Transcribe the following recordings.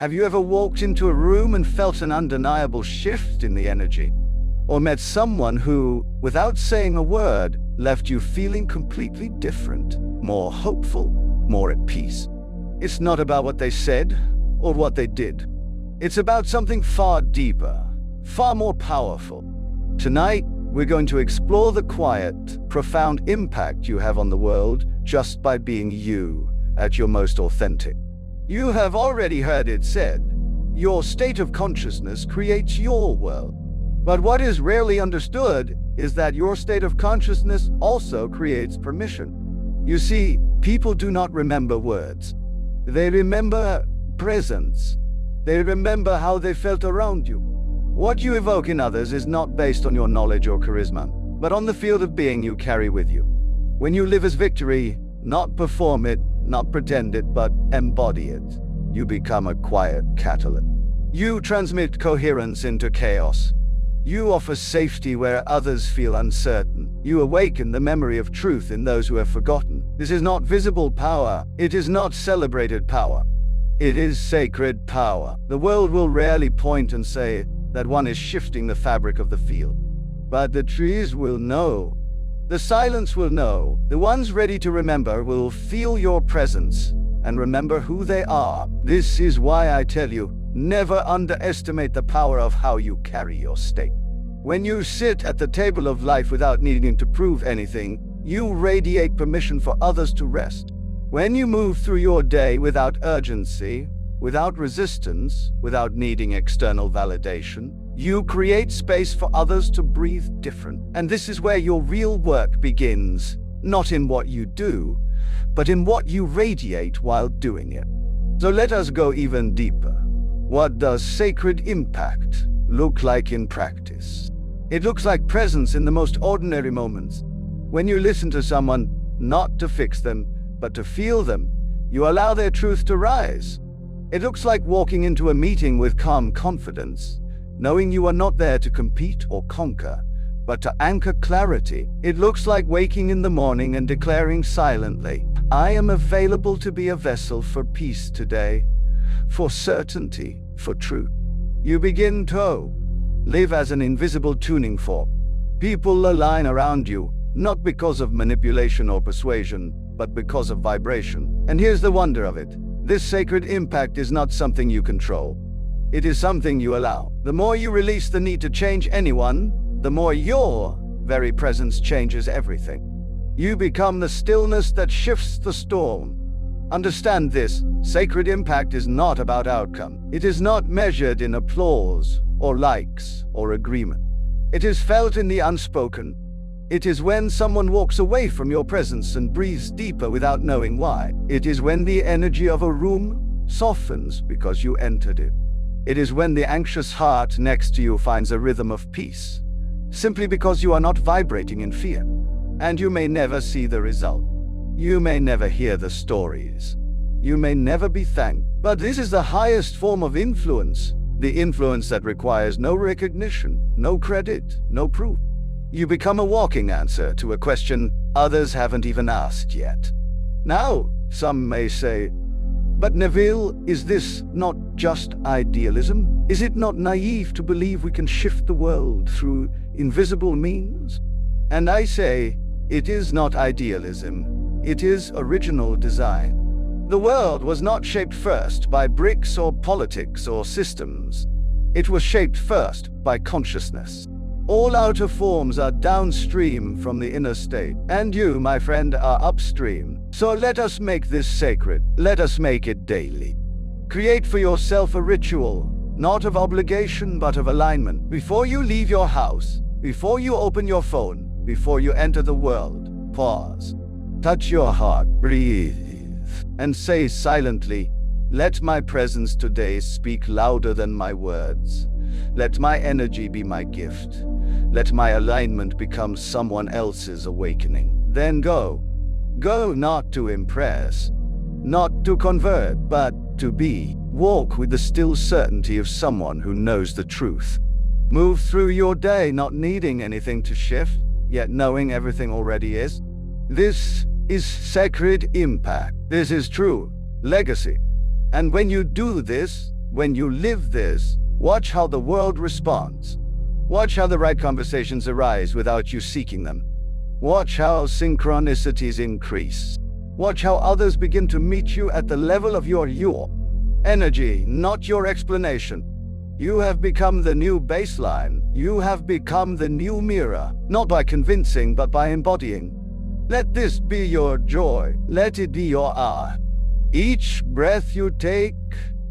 Have you ever walked into a room and felt an undeniable shift in the energy? Or met someone who, without saying a word, left you feeling completely different, more hopeful, more at peace? It's not about what they said or what they did. It's about something far deeper, far more powerful. Tonight, we're going to explore the quiet, profound impact you have on the world just by being you at your most authentic. You have already heard it said, your state of consciousness creates your world. But what is rarely understood is that your state of consciousness also creates permission. You see, people do not remember words. They remember presence. They remember how they felt around you. What you evoke in others is not based on your knowledge or charisma, but on the field of being you carry with you. When you live as victory, not perform it, not pretend it, but embody it, you become a quiet catalyst. You transmit coherence into chaos. You offer safety where others feel uncertain. You awaken the memory of truth in those who have forgotten. This is not visible power. It is not celebrated power. It is sacred power. The world will rarely point and say that one is shifting the fabric of the field. But the trees will know. The silence will know. The ones ready to remember will feel your presence and remember who they are. This is why I tell you, never underestimate the power of how you carry your state. When you sit at the table of life without needing to prove anything, you radiate permission for others to rest. When you move through your day without urgency, without resistance, without needing external validation, you create space for others to breathe different. And this is where your real work begins, not in what you do, but in what you radiate while doing it. So let us go even deeper. What does sacred impact look like in practice? It looks like presence in the most ordinary moments. When you listen to someone, not to fix them, but to feel them, you allow their truth to rise. It looks like walking into a meeting with calm confidence, knowing you are not there to compete or conquer, but to anchor clarity. It looks like waking in the morning and declaring silently, I am available to be a vessel for peace today, for certainty, for truth. You begin to live as an invisible tuning fork. People align around you, not because of manipulation or persuasion, but because of vibration. And here's the wonder of it. This sacred impact is not something you control. It is something you allow. The more you release the need to change anyone, the more your very presence changes everything. You become the stillness that shifts the storm. Understand this, sacred impact is not about outcome. It is not measured in applause, or likes, or agreement. It is felt in the unspoken. It is when someone walks away from your presence and breathes deeper without knowing why. It is when the energy of a room softens because you entered it. It is when the anxious heart next to you finds a rhythm of peace, simply because you are not vibrating in fear. And you may never see the result. You may never hear the stories. You may never be thanked. But this is the highest form of influence, the influence that requires no recognition, no credit, no proof. You become a walking answer to a question others haven't even asked yet. Now, some may say, but Neville, is this not just idealism? Is it not naive to believe we can shift the world through invisible means? And I say, it is not idealism. It is original design. The world was not shaped first by bricks or politics or systems. It was shaped first by consciousness. All outer forms are downstream from the inner state, and you, my friend, are upstream. So let us make this sacred. Let us make it daily. Create for yourself a ritual, not of obligation, but of alignment. Before you leave your house, before you open your phone, before you enter the world, pause. Touch your heart, breathe, and say silently, let my presence today speak louder than my words. Let my energy be my gift. Let my alignment become someone else's awakening. Then go. Go not to impress, not to convert, but to be. Walk with the still certainty of someone who knows the truth. Move through your day not needing anything to shift, yet knowing everything already is. This is sacred impact. This is true legacy. And when you do this, When you live this, watch how the world responds. Watch how the right conversations arise without you seeking them. Watch how synchronicities increase. Watch how others begin to meet you at the level of your energy, not your explanation. You have become the new baseline. You have become the new mirror, not by convincing, but by embodying. Let this be your joy. Let it be your art. Each breath you take,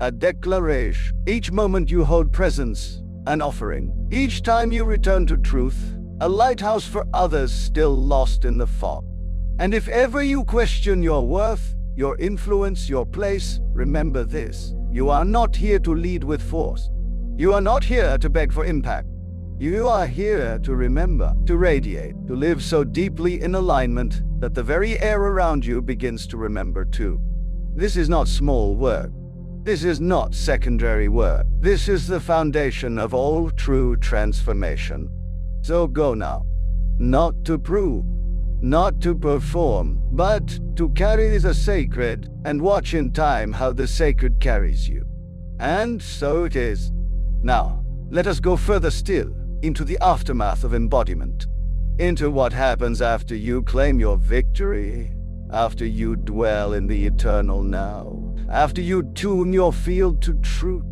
a declaration. Each moment you hold presence, an offering. Each time you return to truth, a lighthouse for others still lost in the fog. And if ever you question your worth, your influence, your place, remember this. You are not here to lead with force. You are not here to beg for impact. You are here to remember, to radiate, to live so deeply in alignment that the very air around you begins to remember too. This is not small work. This is not secondary work. This is the foundation of all true transformation. So go now, not to prove, not to perform, but to carry the sacred, and watch in time how the sacred carries you. And so it is. Now, let us go further still, into the aftermath of embodiment, into what happens after you claim your victory, after you dwell in the eternal now, after you tune your field to truth.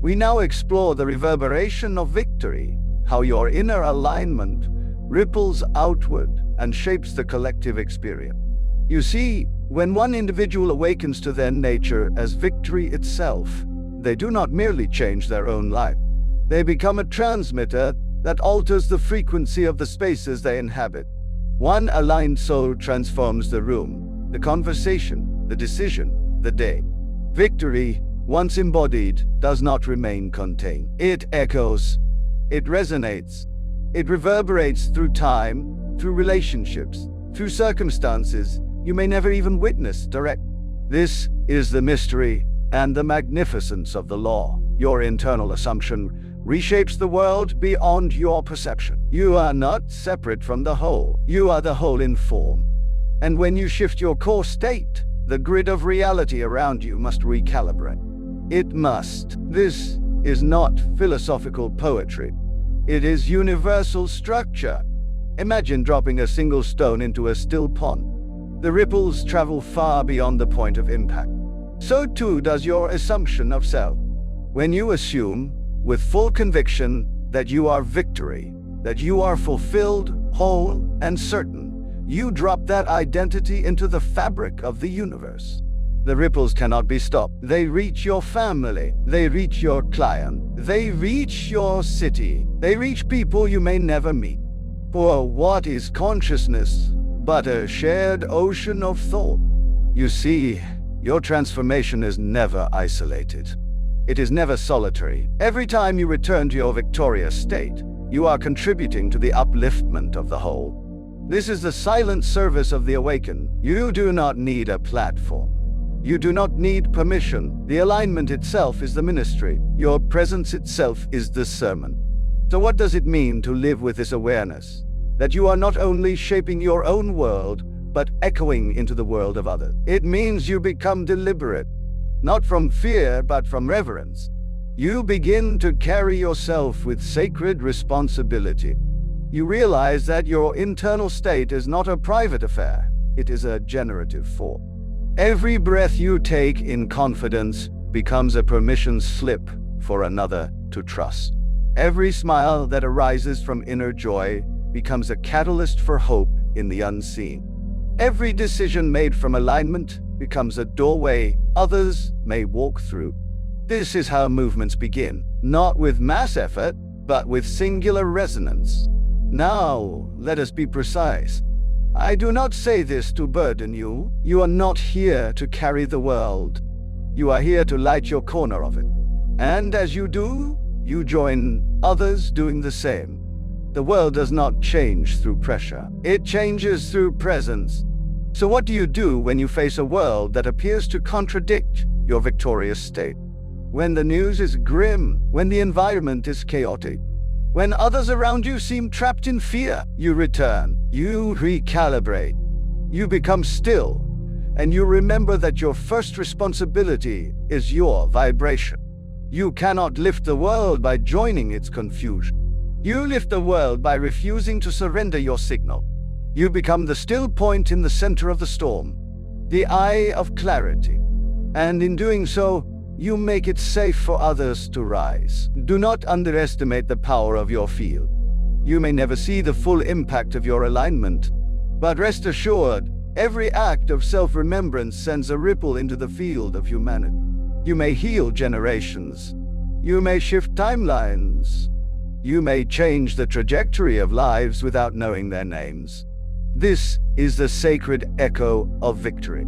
We now explore the reverberation of victory, how your inner alignment ripples outward and shapes the collective experience. You see, when one individual awakens to their nature as victory itself, they do not merely change their own life. They become a transmitter that alters the frequency of the spaces they inhabit. One aligned soul transforms the room, the conversation, the decision, the day. Victory, once embodied, does not remain contained. It echoes, it resonates, it reverberates through time, through relationships, through circumstances you may never even witness direct. This is the mystery and the magnificence of the law. Your internal assumption reshapes the world beyond your perception. You are not separate from the whole. You are the whole in form. And when you shift your core state, the grid of reality around you must recalibrate. It must. This is not philosophical poetry. It is universal structure. Imagine dropping a single stone into a still pond. The ripples travel far beyond the point of impact. So too does your assumption of self. When you assume, with full conviction, that you are victory, that you are fulfilled, whole, and certain, you drop that identity into the fabric of the universe. The ripples cannot be stopped. They reach your family, they reach your client, they reach your city, they reach people you may never meet. For what is consciousness but a shared ocean of thought? You see, your transformation is never isolated. It is never solitary. Every time you return to your victorious state, you are contributing to the upliftment of the whole. This is the silent service of the awakened. You do not need a platform. You do not need permission. The alignment itself is the ministry. Your presence itself is the sermon. So what does it mean to live with this awareness? That you are not only shaping your own world, but echoing into the world of others. It means you become deliberate, not from fear, but from reverence. You begin to carry yourself with sacred responsibility. You realize that your internal state is not a private affair. It is a generative force. Every breath you take in confidence becomes a permission slip for another to trust. Every smile that arises from inner joy becomes a catalyst for hope in the unseen. Every decision made from alignment becomes a doorway others may walk through. This is how movements begin, not with mass effort, but with singular resonance. Now, let us be precise. I do not say this to burden you. You are not here to carry the world. You are here to light your corner of it. And as you do, you join others doing the same. The world does not change through pressure. It changes through presence. So what do you do when you face a world that appears to contradict your victorious state? When the news is grim, when the environment is chaotic, when others around you seem trapped in fear, you return, you recalibrate, you become still, and you remember that your first responsibility is your vibration. You cannot lift the world by joining its confusion. You lift the world by refusing to surrender your signal. You become the still point in the center of the storm, the eye of clarity. And in doing so, you make it safe for others to rise. Do not underestimate the power of your field. You may never see the full impact of your alignment, but rest assured, every act of self-remembrance sends a ripple into the field of humanity. You may heal generations. You may shift timelines. You may change the trajectory of lives without knowing their names. This is the sacred echo of victory.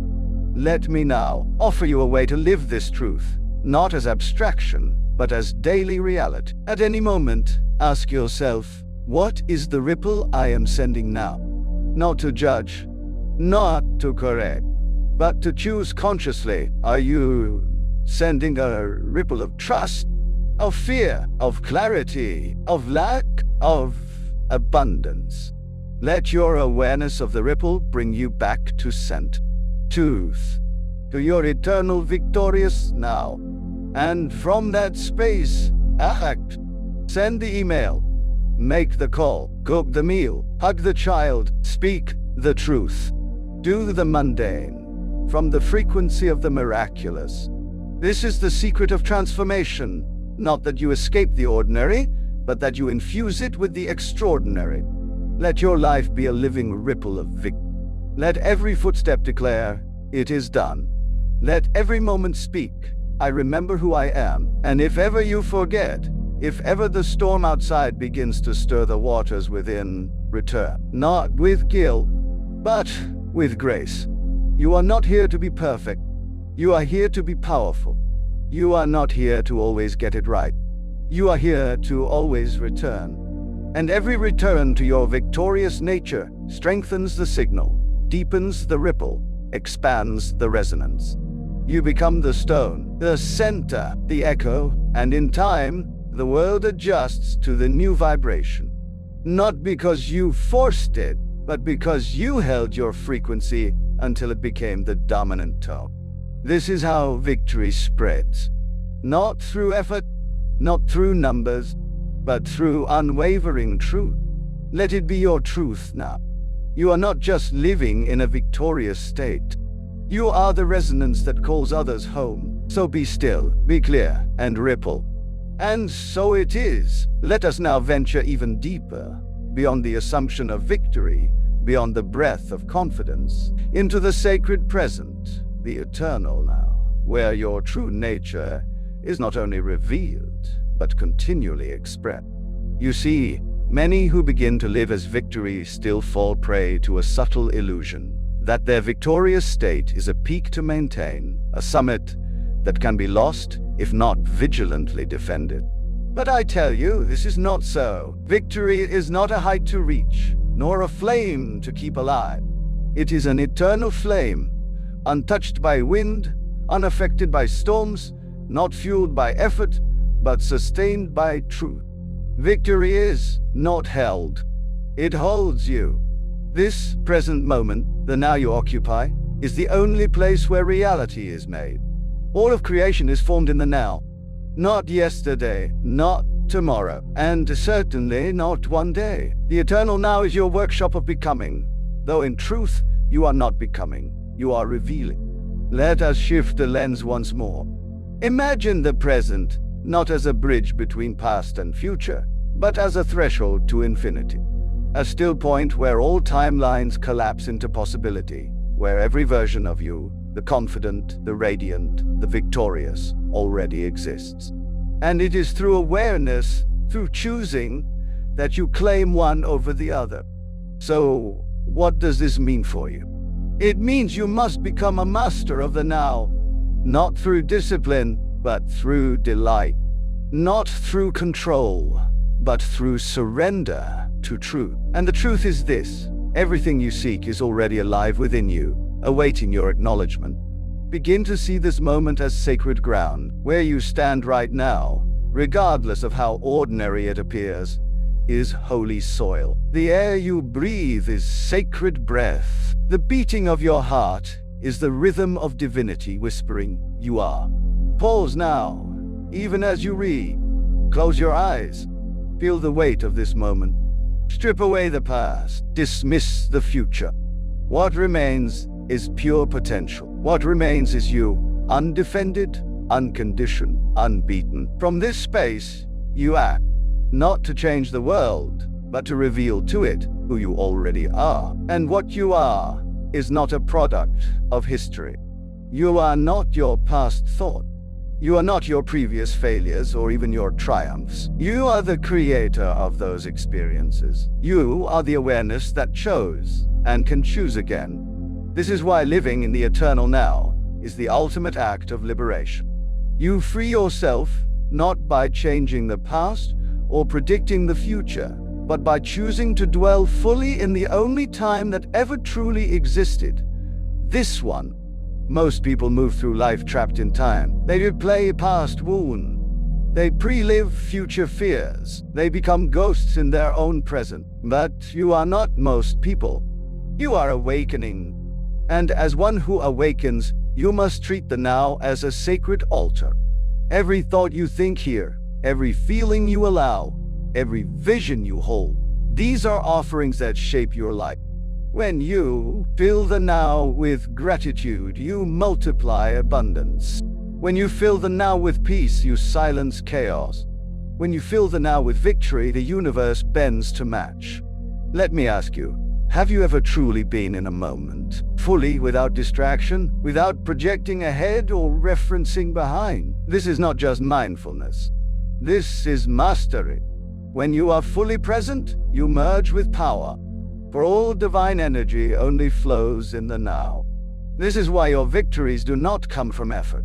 Let me now offer you a way to live this truth, not as abstraction, but as daily reality. At any moment, ask yourself, what is the ripple I am sending now? Not to judge, not to correct, but to choose consciously. Are you sending a ripple of trust, of fear, of clarity, of lack, of abundance? Let your awareness of the ripple bring you back to center, truth, to your eternal victorious now. And from that space, act. Send the email, make the call, cook the meal, hug the child, speak the truth. Do the mundane, from the frequency of the miraculous. This is the secret of transformation, not that you escape the ordinary, but that you infuse it with the extraordinary. Let your life be a living ripple of victory. Let every footstep declare, it is done. Let every moment speak, I remember who I am. And if ever you forget, if ever the storm outside begins to stir the waters within, return. Not with guilt, but with grace. You are not here to be perfect. You are here to be powerful. You are not here to always get it right. You are here to always return. And every return to your victorious nature strengthens the signal, deepens the ripple, expands the resonance. You become the stone, the center, the echo, and in time, the world adjusts to the new vibration. Not because you forced it, but because you held your frequency until it became the dominant tone. This is how victory spreads. Not through effort, not through numbers, but through unwavering truth. Let it be your truth now. You are not just living in a victorious state. You are the resonance that calls others home. So be still, be clear, and ripple. And so it is. Let us now venture even deeper, beyond the assumption of victory, beyond the breath of confidence, into the sacred present, the eternal now, where your true nature is not only revealed, but continually expressed. You see, many who begin to live as victory still fall prey to a subtle illusion that their victorious state is a peak to maintain, a summit that can be lost if not vigilantly defended. But I tell you, this is not so. Victory is not a height to reach, nor a flame to keep alive. It is an eternal flame, untouched by wind, unaffected by storms, not fueled by effort, but sustained by truth. Victory is not held. It holds you. This present moment, the now you occupy, is the only place where reality is made. All of creation is formed in the now. Not yesterday, not tomorrow, and certainly not one day. The eternal now is your workshop of becoming, though in truth, you are not becoming, you are revealing. Let us shift the lens once more. Imagine the present, not as a bridge between past and future, but as a threshold to infinity. A still point where all timelines collapse into possibility, where every version of you, the confident, the radiant, the victorious, already exists. And it is through awareness, through choosing, that you claim one over the other. So, what does this mean for you? It means you must become a master of the now, not through discipline, but through delight. Not through control, but through surrender to truth. And the truth is this: everything you seek is already alive within you, awaiting your acknowledgement. Begin to see this moment as sacred ground. Where you stand right now, regardless of how ordinary it appears, is holy soil. The air you breathe is sacred breath. The beating of your heart is the rhythm of divinity whispering, "You are." Pause now. even as you read. Close your eyes. Feel the weight of this moment. Strip away the past. Dismiss the future. What remains is pure potential. What remains is you, undefended, unconditioned, unbeaten. From this space, you act, not to change the world, but to reveal to it who you already are. And what you are is not a product of history. You are not your past thought. You are not your previous failures or even your triumphs. You are the creator of those experiences. You are the awareness that chose and can choose again. This is why living in the eternal now is the ultimate act of liberation. You free yourself not by changing the past or predicting the future, but by choosing to dwell fully in the only time that ever truly existed. This one. Most people move through life trapped in time. They replay past wounds. They pre-live future fears. They become ghosts in their own present. But you are not most people. You are awakening. And as one who awakens, you must treat the now as a sacred altar. Every thought you think here, every feeling you allow, every vision you hold, these are offerings that shape your life. When you fill the now with gratitude, you multiply abundance. When you fill the now with peace, you silence chaos. When you fill the now with victory, the universe bends to match. Let me ask you, have you ever truly been in a moment, fully without distraction, without projecting ahead or referencing behind? This is not just mindfulness. This is mastery. When you are fully present, you merge with power. For all divine energy only flows in the now. This is why your victories do not come from effort.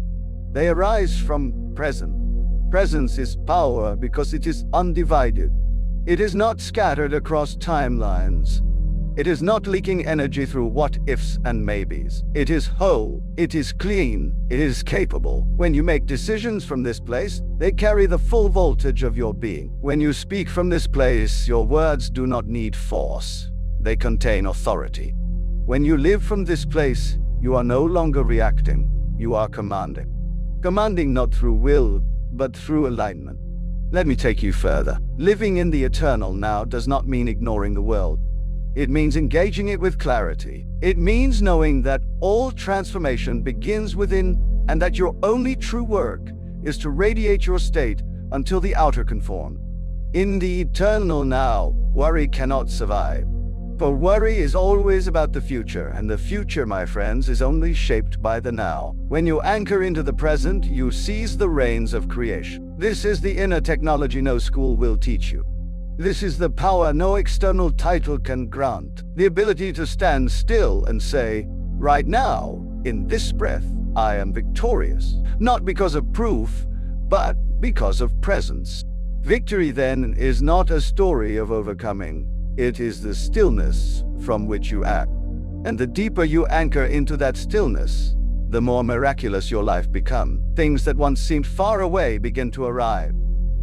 They arise from presence. Presence is power because it is undivided. It is not scattered across timelines. It is not leaking energy through what-ifs and maybes. It is whole, it is clean, it is capable. When you make decisions from this place, they carry the full voltage of your being. When you speak from this place, your words do not need force. They contain authority. When you live from this place, you are no longer reacting, you are commanding. Commanding not through will, but through alignment. Let me take you further. Living in the eternal now does not mean ignoring the world. It means engaging it with clarity. It means knowing that all transformation begins within and that your only true work is to radiate your state until the outer conforms. In the eternal now, worry cannot survive. For worry is always about the future, and the future, my friends, is only shaped by the now. When you anchor into the present, you seize the reins of creation. This is the inner technology no school will teach you. This is the power no external title can grant. The ability to stand still and say, right now, in this breath, I am victorious. Not because of proof, but because of presence. Victory, then, is not a story of overcoming. It is the stillness from which you act. And the deeper you anchor into that stillness, the more miraculous your life becomes. Things that once seemed far away begin to arrive.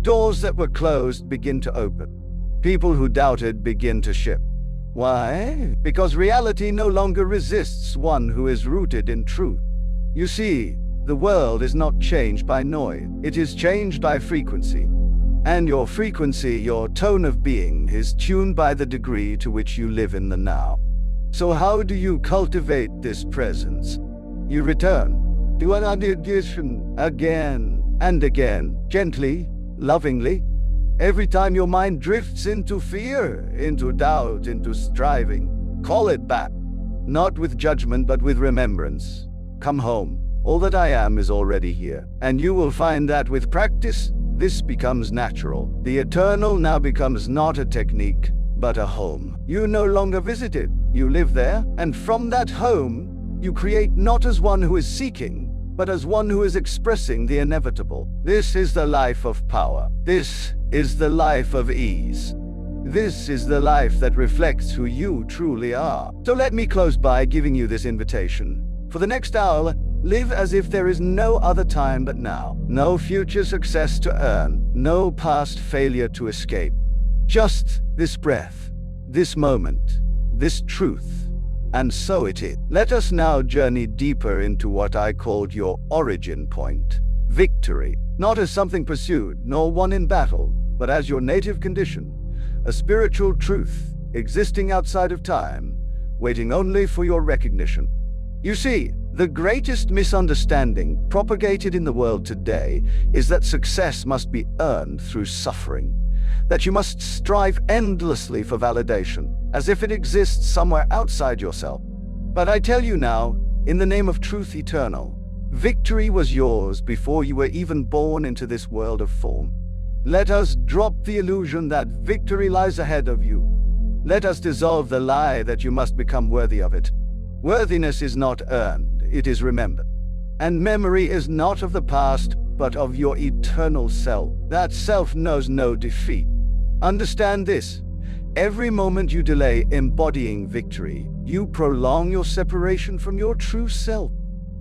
Doors that were closed begin to open. People who doubted begin to shift. Why? Because reality no longer resists one who is rooted in truth. You see, the world is not changed by noise. It is changed by frequency. And your frequency, your tone of being, is tuned by the degree to which you live in the now. So how do you cultivate this presence? You return to an audition again and again, gently, lovingly. Every time your mind drifts into fear, into doubt, into striving, call it back. Not with judgment, but with remembrance. Come home. All that I am is already here. And you will find that with practice, this becomes natural. The eternal now becomes not a technique, but a home. You no longer visit it. You live there. And from that home, you create not as one who is seeking, but as one who is expressing the inevitable. This is the life of power. This is the life of ease. This is the life that reflects who you truly are. So let me close by giving you this invitation. For the next hour, live as if there is no other time but now. No future success to earn. No past failure to escape. Just this breath, this moment, this truth. And so it is. Let us now journey deeper into what I called your origin point. victory, not as something pursued, nor won in battle, but as your native condition, a spiritual truth existing outside of time, waiting only for your recognition. You see, the greatest misunderstanding propagated in the world today is that success must be earned through suffering, that you must strive endlessly for validation, as if it exists somewhere outside yourself. But I tell you now, in the name of truth eternal, victory was yours before you were even born into this world of form. Let us drop the illusion that victory lies ahead of you. Let us dissolve the lie that you must become worthy of it. Worthiness is not earned, it is remembered. And memory is not of the past, but of your eternal self. That self knows no defeat. Understand this. Every moment you delay embodying victory, you prolong your separation from your true self.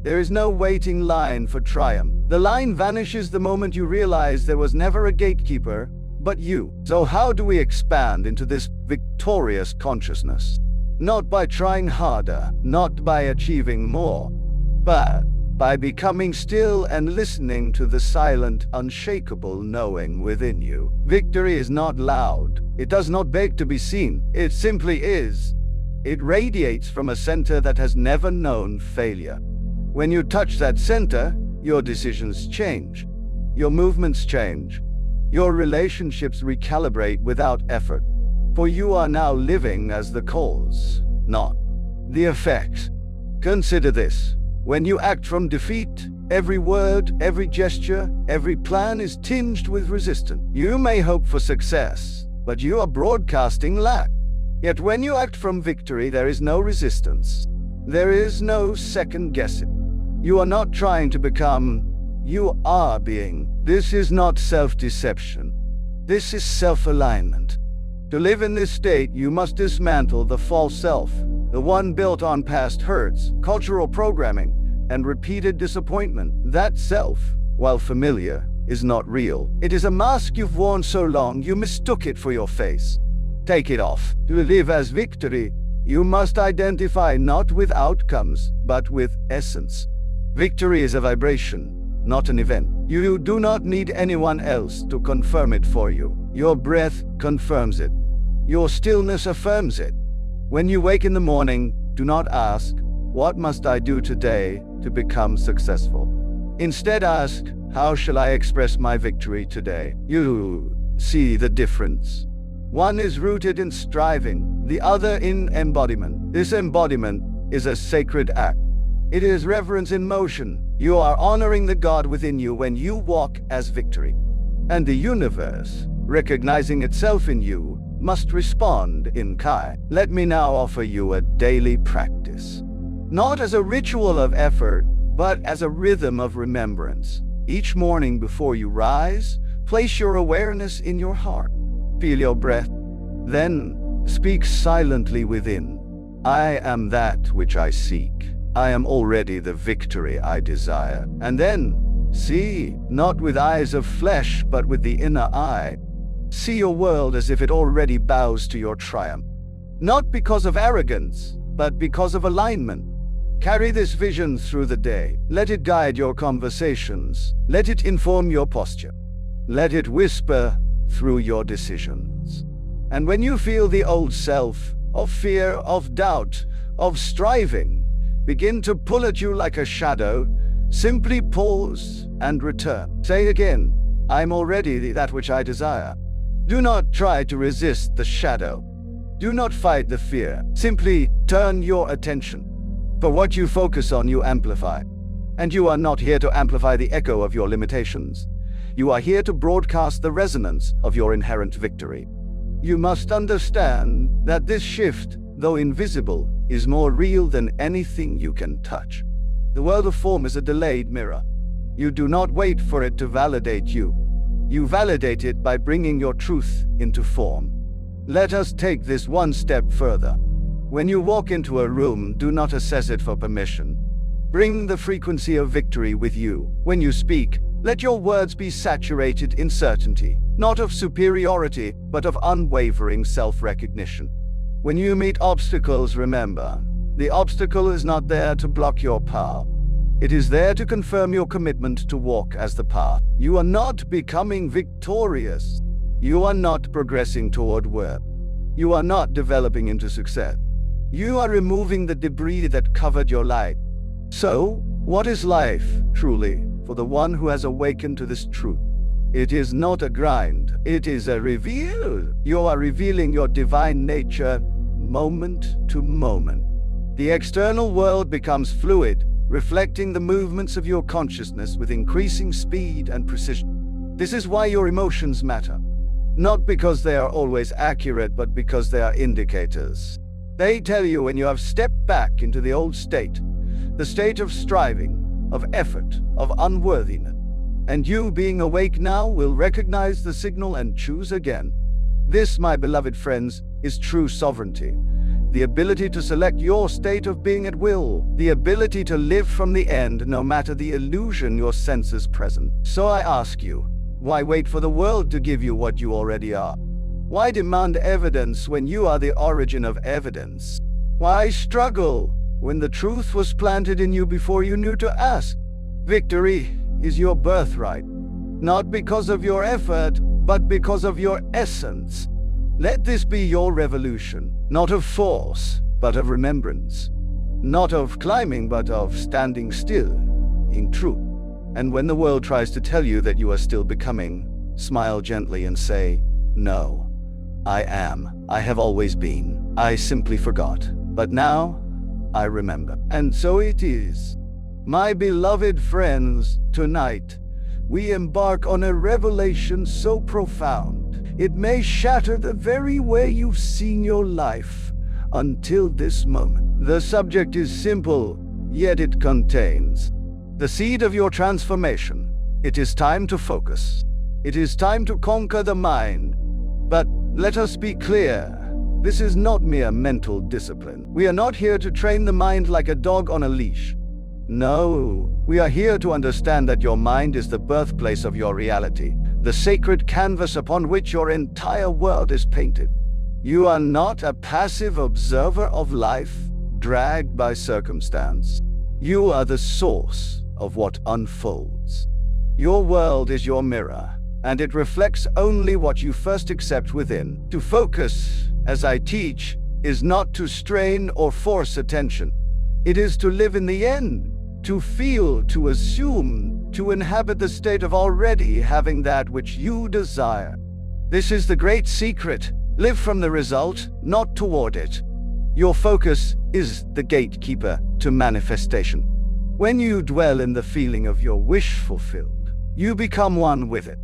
There is no waiting line for triumph. The line vanishes the moment you realize there was never a gatekeeper but you. So how do we expand into this victorious consciousness? Not by trying harder, not by achieving more, but by becoming still and listening to the silent, unshakable knowing within you. Victory is not loud. It does not beg to be seen. It simply is. It radiates from a center that has never known failure. When you touch that center, your decisions change. Your movements change. Your relationships recalibrate without effort. For you are now living as the cause, not the effect. Consider this. When you act from defeat, every word, every gesture, every plan is tinged with resistance. You may hope for success, but you are broadcasting lack. Yet when you act from victory, there is no resistance. There is no second guessing. You are not trying to become, you are being. This is not self-deception. This is self-alignment. To live in this state, you must dismantle the false self, the one built on past hurts, cultural programming, and repeated disappointment. That self, while familiar, is not real. It is a mask you've worn so long you mistook it for your face. Take it off. To live as victory, you must identify not with outcomes, but with essence. Victory is a vibration, not an event. You do not need anyone else to confirm it for you. Your breath confirms it. Your stillness affirms it. When you wake in the morning, do not ask, "What must I do today to become successful?" Instead ask, "How shall I express my victory today?" You see the difference. One is rooted in striving, the other in embodiment. This embodiment is a sacred act. It is reverence in motion. You are honoring the God within you when you walk as victory. And the universe, recognizing itself in you, must respond in kind. Let me now offer you a daily practice. Not as a ritual of effort, but as a rhythm of remembrance. Each morning before you rise, place your awareness in your heart. Feel your breath. Then speak silently within. I am that which I seek. I am already the victory I desire. And then see, not with eyes of flesh, but with the inner eye. See your world as if it already bows to your triumph. Not because of arrogance, but because of alignment. Carry this vision through the day. Let it guide your conversations. Let it inform your posture. Let it whisper through your decisions. And when you feel the old self, of fear, of doubt, of striving, begin to pull at you like a shadow, simply pause and return. Say again, I'm already that which I desire. Do not try to resist the shadow. Do not fight the fear. Simply turn your attention. For what you focus on, you amplify. And you are not here to amplify the echo of your limitations. You are here to broadcast the resonance of your inherent victory. You must understand that this shift, though invisible, is more real than anything you can touch. The world of form is a delayed mirror. You do not wait for it to validate you. You validate it by bringing your truth into form. Let us take this one step further. When you walk into a room, do not assess it for permission. Bring the frequency of victory with you. When you speak, let your words be saturated in certainty, not of superiority, but of unwavering self-recognition. When you meet obstacles, remember, the obstacle is not there to block your path. It is there to confirm your commitment to walk as the path. You are not becoming victorious. You are not progressing toward worth. You are not developing into success. You are removing the debris that covered your life. So, what is life, truly, for the one who has awakened to this truth? It is not a grind. It is a reveal. You are revealing your divine nature moment to moment. The external world becomes fluid, reflecting the movements of your consciousness with increasing speed and precision. This is why your emotions matter. Not because they are always accurate, but because they are indicators. They tell you when you have stepped back into the old state, the state of striving, of effort, of unworthiness. And you, being awake now, will recognize the signal and choose again. This, my beloved friends, is true sovereignty. The ability to select your state of being at will. The ability to live from the end, no matter the illusion your senses present. So I ask you, why wait for the world to give you what you already are? Why demand evidence when you are the origin of evidence? Why struggle when the truth was planted in you before you knew to ask? Victory is your birthright, not because of your effort, but because of your essence. Let this be your revolution, not of force, but of remembrance. Not of climbing, but of standing still, in truth. And when the world tries to tell you that you are still becoming, smile gently and say, no, I am. I have always been. I simply forgot. But now, I remember. And so it is. My beloved friends, tonight, we embark on a revelation so profound, it may shatter the very way you've seen your life until this moment. The subject is simple, yet it contains the seed of your transformation. It is time to focus. It is time to conquer the mind. But let us be clear, this is not mere mental discipline. We are not here to train the mind like a dog on a leash. No, we are here to understand that your mind is the birthplace of your reality, the sacred canvas upon which your entire world is painted. You are not a passive observer of life, dragged by circumstance. You are the source of what unfolds. Your world is your mirror, and it reflects only what you first accept within. To focus, as I teach, is not to strain or force attention. It is to live in the end. To feel, to assume, to inhabit the state of already having that which you desire. This is the great secret. Live from the result, not toward it. Your focus is the gatekeeper to manifestation. When you dwell in the feeling of your wish fulfilled, you become one with it.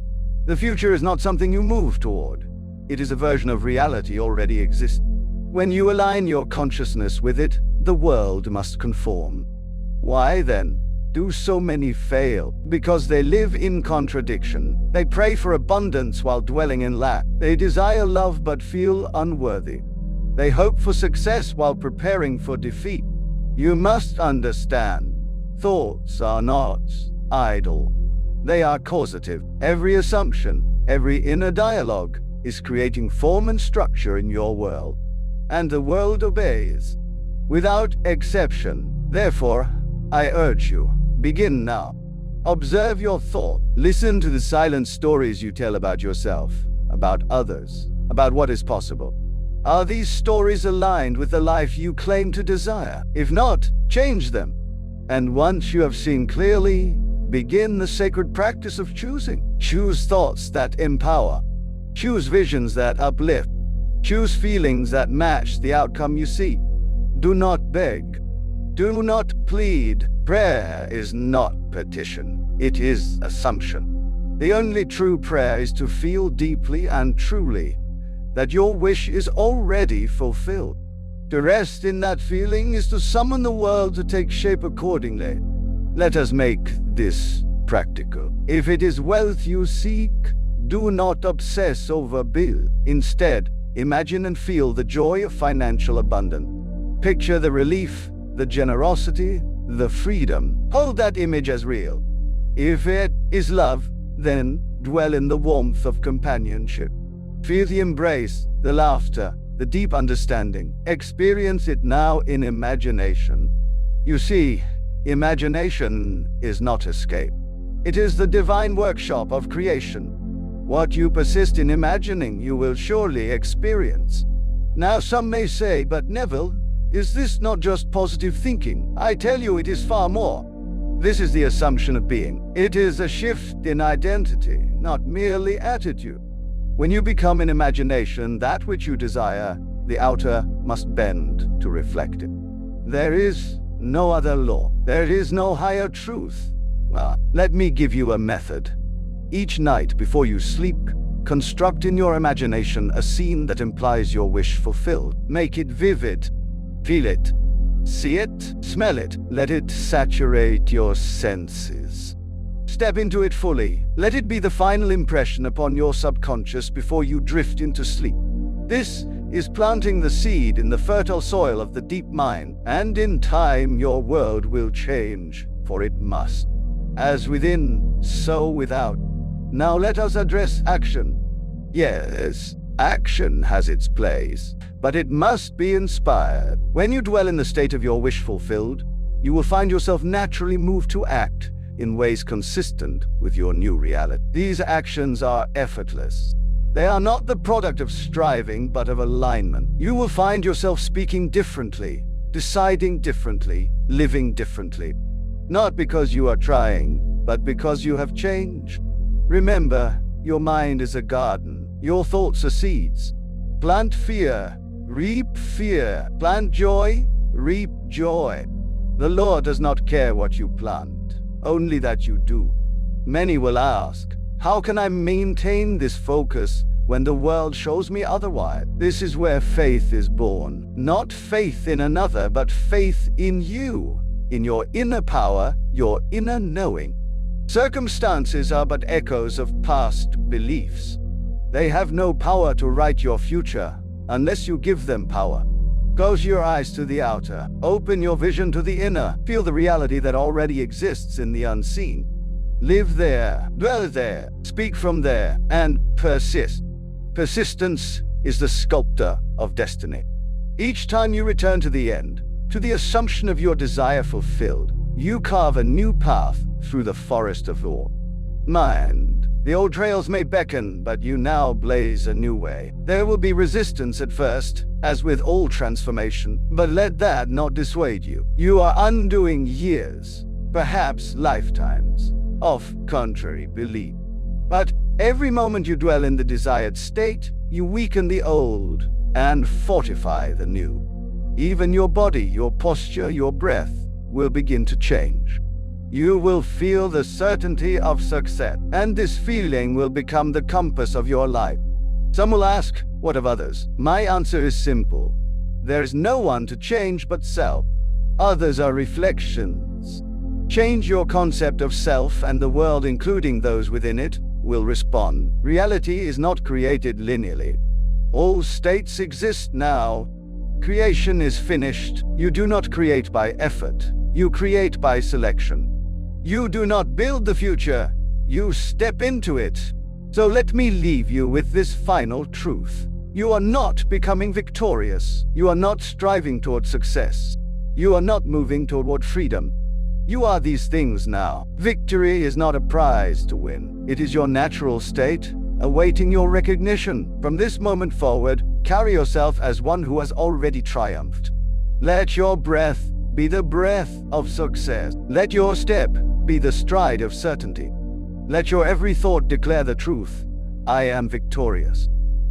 The future is not something you move toward. It is a version of reality already existing. When you align your consciousness with it, the world must conform. Why then do so many fail? Because they live in contradiction. They pray for abundance while dwelling in lack. They desire love but feel unworthy. They hope for success while preparing for defeat. You must understand, thoughts are not idle. They are causative. Every assumption, every inner dialogue is creating form and structure in your world. And the world obeys, without exception. Therefore, I urge you, begin now. Observe your thought. Listen to the silent stories you tell about yourself, about others, about what is possible. Are these stories aligned with the life you claim to desire? If not, change them. And once you have seen clearly, begin the sacred practice of choosing. Choose thoughts that empower. Choose visions that uplift. Choose feelings that match the outcome you seek. Do not beg. Do not plead. Prayer is not petition. It is assumption. The only true prayer is to feel deeply and truly that your wish is already fulfilled. To rest in that feeling is to summon the world to take shape accordingly. Let us make this practical. If it is wealth you seek, do not obsess over bill. Instead, imagine and feel the joy of financial abundance. Picture the relief, the generosity, the freedom. Hold that image as real. If it is love, then dwell in the warmth of companionship. Feel the embrace, the laughter, the deep understanding. Experience it now in imagination. You see, Imagination is not escape. It is the divine workshop of creation. What you persist in imagining, you will surely experience. Now some may say, but Neville, is this not just positive thinking? I tell you, it is far more. This is the assumption of being. It is a shift in identity, not merely attitude. When you become in imagination that which you desire, the outer must bend to reflect it. There is no other law. There is no higher truth. Let me give you a method. Each night before you sleep, construct in your imagination a scene that implies your wish fulfilled. Make it vivid. Feel it. See it. Smell it. Let it saturate your senses. Step into it fully. Let it be the final impression upon your subconscious before you drift into sleep. This is planting the seed in the fertile soil of the deep mind, and in time your world will change, for it must. As within, so without. Now let us address action. Yes, action has its place, but it must be inspired. When you dwell in the state of your wish fulfilled, you will find yourself naturally moved to act in ways consistent with your new reality. These actions are effortless. They are not the product of striving, but of alignment. You will find yourself speaking differently, deciding differently, living differently. Not because you are trying, but because you have changed. Remember, your mind is a garden. Your thoughts are seeds. Plant fear, reap fear. Plant joy, reap joy. The Lord does not care what you plant, only that you do. Many will ask, how can I maintain this focus when the world shows me otherwise? This is where faith is born. Not faith in another, but faith in you, in your inner power, your inner knowing. Circumstances are but echoes of past beliefs. They have no power to write your future unless you give them power. Close your eyes to the outer. Open your vision to the inner. Feel the reality that already exists in the unseen. Live there, dwell there, speak from there, and persist. Persistence is the sculptor of destiny. Each time you return to the end, to the assumption of your desire fulfilled, you carve a new path through the forest of thought. Mind, the old trails may beckon, but you now blaze a new way. There will be resistance at first, as with all transformation, but let that not dissuade you. You are undoing years, perhaps lifetimes, of contrary belief. But every moment you dwell in the desired state, you weaken the old and fortify the new. Even your body, your posture, your breath will begin to change. You will feel the certainty of success, and this feeling will become the compass of your life. Some will ask, what of others? My answer is simple. There is no one to change but self. Others are reflections. Change your concept of self, and the world, including those within it, will respond. Reality is not created linearly. All states exist now. Creation is finished. You do not create by effort. You create by selection. You do not build the future. You step into it. So let me leave you with this final truth. You are not becoming victorious. You are not striving toward success. You are not moving toward freedom. You are these things now. Victory is not a prize to win. It is your natural state, awaiting your recognition. From this moment forward, carry yourself as one who has already triumphed. Let your breath be the breath of success. Let your step be the stride of certainty. Let your every thought declare the truth. I am victorious.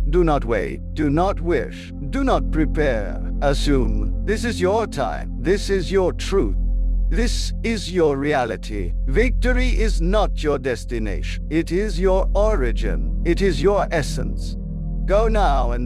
Do not wait. Do not wish. Do not prepare. Assume. This is your time. This is your truth. This is your reality. Victory is not your destination. It is your origin. It is your essence. Go now and